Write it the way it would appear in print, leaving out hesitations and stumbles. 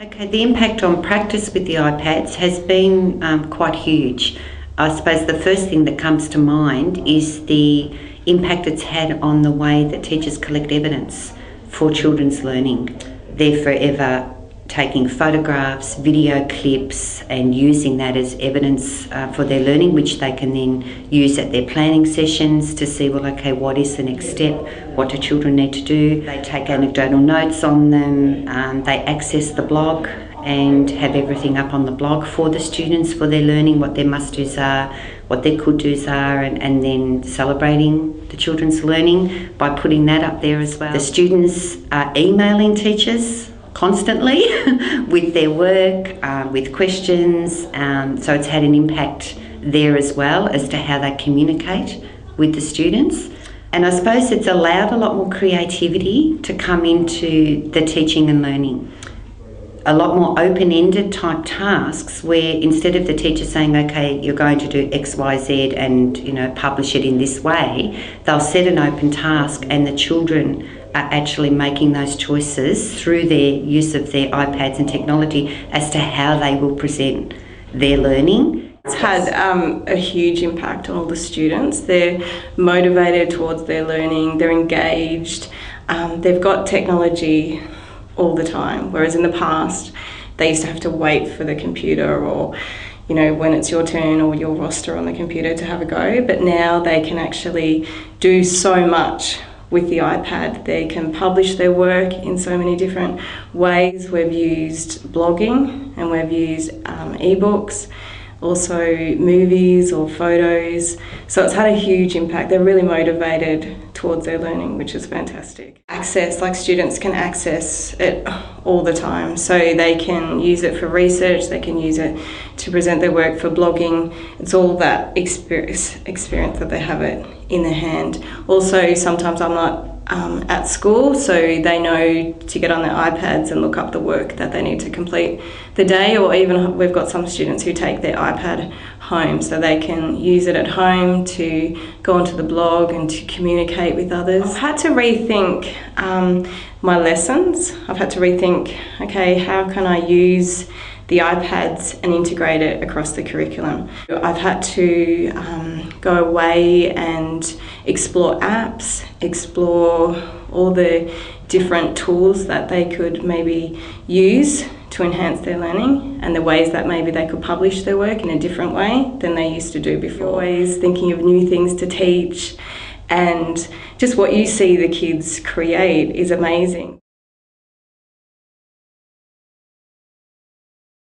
Okay, the impact on practice with the iPads has been quite huge. I suppose the first thing that comes to mind is the impact it's had on the way that teachers collect evidence for children's learning. They're forever taking photographs, video clips and using that as evidence for their learning, which they can then use at their planning sessions to see, well, okay, what is the next step? What do children need to do? They take anecdotal notes on them, they access the blog and have everything up on the blog for the students, for their learning, what their must-dos are, what their could-dos are, and then celebrating the children's learning by putting that up there as well. The students are emailing teachers constantly with their work, with questions, so it's had an impact there as well as to how they communicate with the students. And I suppose it's allowed a lot more creativity to come into the teaching and learning. A lot more open-ended type tasks where instead of the teacher saying, okay, you're going to do X, Y, Z and publish it in this way, they'll set an open task and the children are actually making those choices through their use of their iPads and technology as to how they will present their learning. It's had a huge impact on all the students. They're motivated towards their learning, they're engaged, they've got technology all the time, whereas in the past they used to have to wait for the computer or when it's your turn or your roster on the computer to have a go, but now they can actually do so much with the iPad. They can publish their work in so many different ways. We've used blogging and we've used ebooks, also movies or photos. So it's had a huge impact. They're really motivated towards their learning, which is fantastic. Access, like students can access it all the time. So they can use it for research, they can use it to present their work for blogging. It's all that experience that they have it in their hand. Also, sometimes I'm not at school, so they know to get on their iPads and look up the work that they need to complete the day, or even we've got some students who take their iPad home so they can use it at home to go onto the blog and to communicate with others. I've had to rethink my lessons. I've had to rethink, okay, how can I use the iPads and integrate it across the curriculum. I've had to go away and explore apps, explore all the different tools that they could maybe use to enhance their learning and the ways that maybe they could publish their work in a different way than they used to do before. Always thinking of new things to teach, and just what you see the kids create is amazing.